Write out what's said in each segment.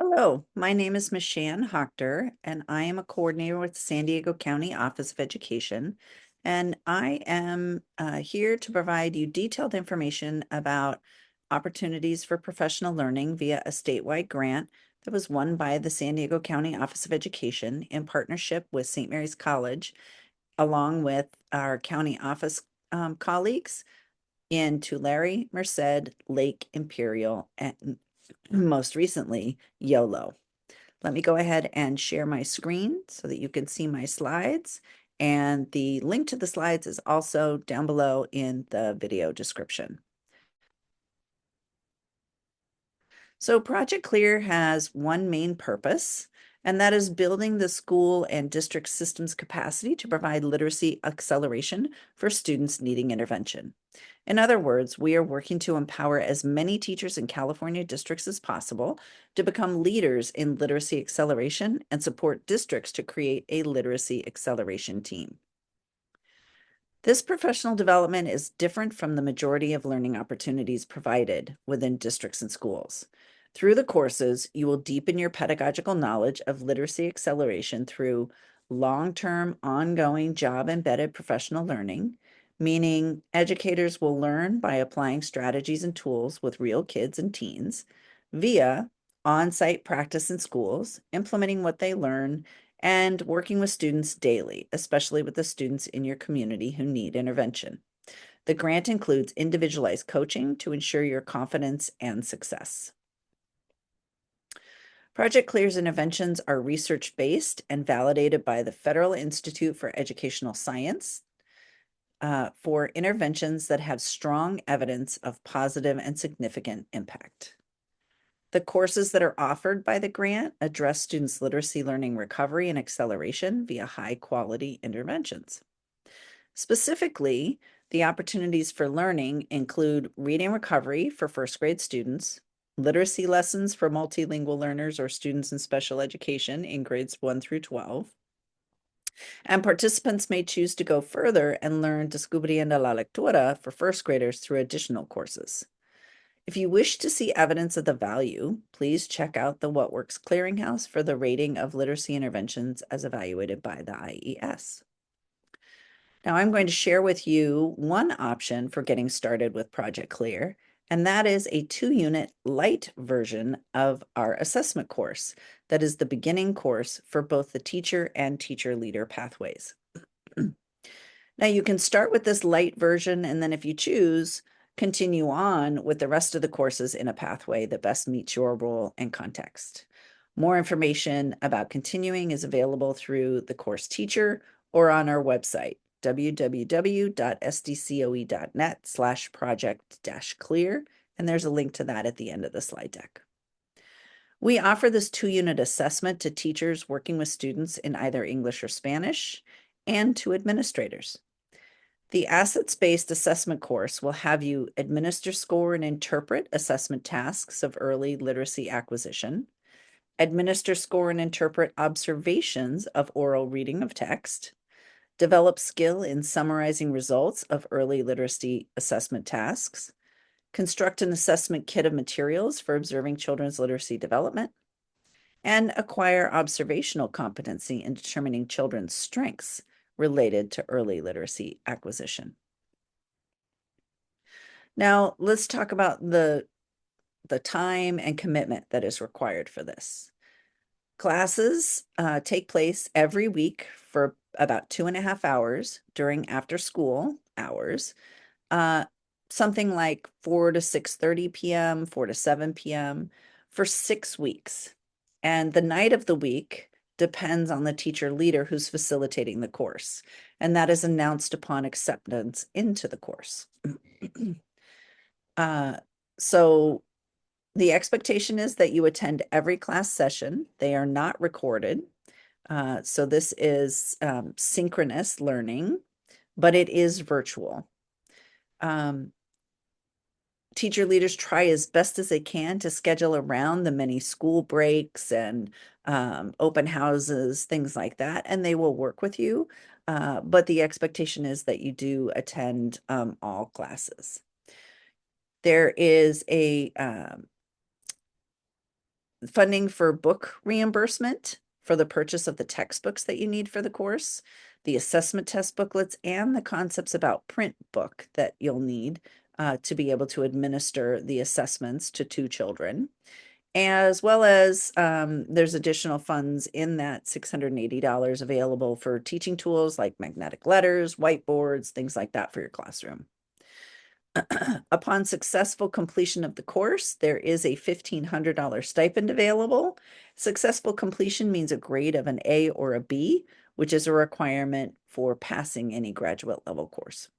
Hello, my name is Mishan Hochter, and I am a coordinator with San Diego County Office of Education. And I am here to provide you detailed information about opportunities for professional learning via a statewide grant that was won by the San Diego County Office of Education in partnership with St. Mary's College, along with our county office colleagues in Tulare, Merced, Lake Imperial, and most recently, YOLO. Let me go ahead and share my screen so that you can see my slides. And the link to the slides is also down below in the video description. So Project Clear has one main purpose, and that is building the school and district systems capacity to provide literacy acceleration for students needing intervention. In other words, we are working to empower as many teachers in California districts as possible to become leaders in literacy acceleration and support districts to create a literacy acceleration team. This professional development is different from the majority of learning opportunities provided within districts and schools. Through the courses, you will deepen your pedagogical knowledge of literacy acceleration through long-term, ongoing job-embedded professional learning, meaning educators will learn by applying strategies and tools with real kids and teens via on-site practice in schools, implementing what they learn, and working with students daily, especially with the students in your community who need intervention. The grant includes individualized coaching to ensure your confidence and success. Project Clear's interventions are research-based and validated by the Federal Institute for Educational Science for interventions that have strong evidence of positive and significant impact. The courses that are offered by the grant address students' literacy learning recovery and acceleration via high-quality interventions. Specifically, the opportunities for learning include reading recovery for first grade students, literacy lessons for multilingual learners or students in special education in grades 1 through 12. And participants may choose to go further and learn Descubriendo la Lectura for first graders through additional courses. If you wish to see evidence of the value, please check out the What Works Clearinghouse for the rating of literacy interventions as evaluated by the IES. Now I'm going to share with you one option for getting started with Project Clear, and that is a 2-unit light version of our assessment course that is the beginning course for both the teacher and teacher leader pathways. Now you can start with this light version, and then if you choose, continue on with the rest of the courses in a pathway that best meets your role and context. More information about continuing is available through the course teacher or on our website, www.sdcoe.net/project-clear, and there's a link to that at the end of the slide deck. We offer this 2-unit assessment to teachers working with students in either English or Spanish, and to administrators. The assets-based assessment course will have you administer, score, and interpret assessment tasks of early literacy acquisition, administer, score, and interpret observations of oral reading of text, develop skill in summarizing results of early literacy assessment tasks, construct an assessment kit of materials for observing children's literacy development, and acquire observational competency in determining children's strengths related to early literacy acquisition. Now, let's talk about the time and commitment that is required for this. Classes take place every week for about 2.5 hours during after school hours, something like 4 to 6:30 p.m., 4 to 7 p.m. for 6 weeks. And the night of the week depends on the teacher leader who's facilitating the course, and that is announced upon acceptance into the course. So the expectation is that you attend every class session. They are not recorded. So this is synchronous learning, but it is virtual. Teacher leaders try as best as they can to schedule around the many school breaks and open houses, things like that, and they will work with you. But the expectation is that you do attend all classes. There is a funding for book reimbursement for the purchase of the textbooks that you need for the course, the assessment test booklets, and the concepts about print book that you'll need to be able to administer the assessments to 2 children. As well as there's additional funds in that $680 available for teaching tools like magnetic letters, whiteboards, things like that for your classroom. Upon successful completion of the course, there is a $1,500 stipend available. Successful completion means a grade of an A or a B, which is a requirement for passing any graduate level course.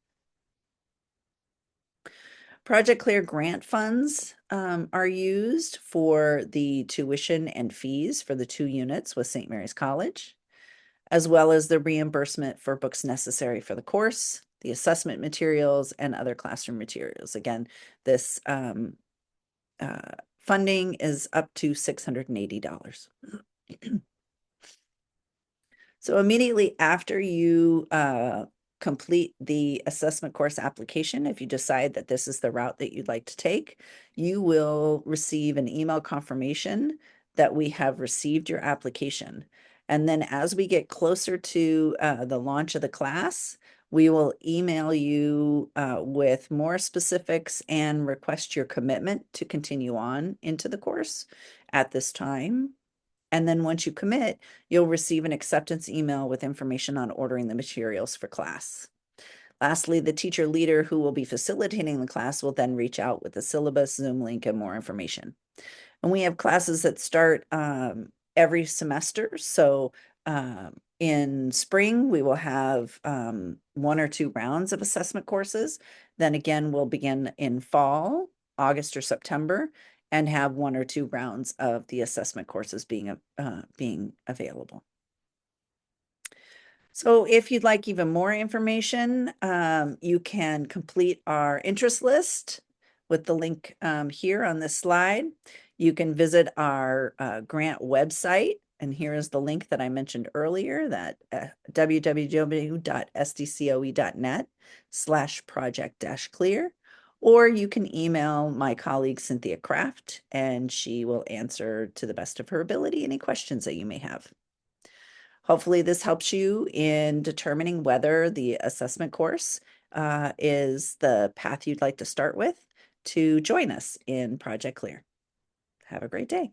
Project Clear grant funds are used for the tuition and fees for the 2 units with St. Mary's College, as well as the reimbursement for books necessary for the course, the assessment materials, and other classroom materials. Again, this funding is up to $680. So immediately after you complete the assessment course application, if you decide that this is the route that you'd like to take, you will receive an email confirmation that we have received your application. And then as we get closer to the launch of the class, we will email you with more specifics and request your commitment to continue on into the course at this time. And then once you commit, you'll receive an acceptance email with information on ordering the materials for class. Lastly, the teacher leader who will be facilitating the class will then reach out with the syllabus, Zoom link, and more information. And we have classes that start every semester. So in spring, we will have 1 or 2 rounds of assessment courses. Then again, we'll begin in fall, August or September, and have 1 or 2 rounds of the assessment courses being available. So if you'd like even more information, you can complete our interest list with the link here on this slide. You can visit our grant website, and here is the link that I mentioned earlier, that www.sdcoe.net/project-clear. Or you can email my colleague Cynthia Kraft, and she will answer to the best of her ability any questions that you may have. Hopefully this helps you in determining whether the assessment course is the path you'd like to start with to join us in Project Clear. Have a great day.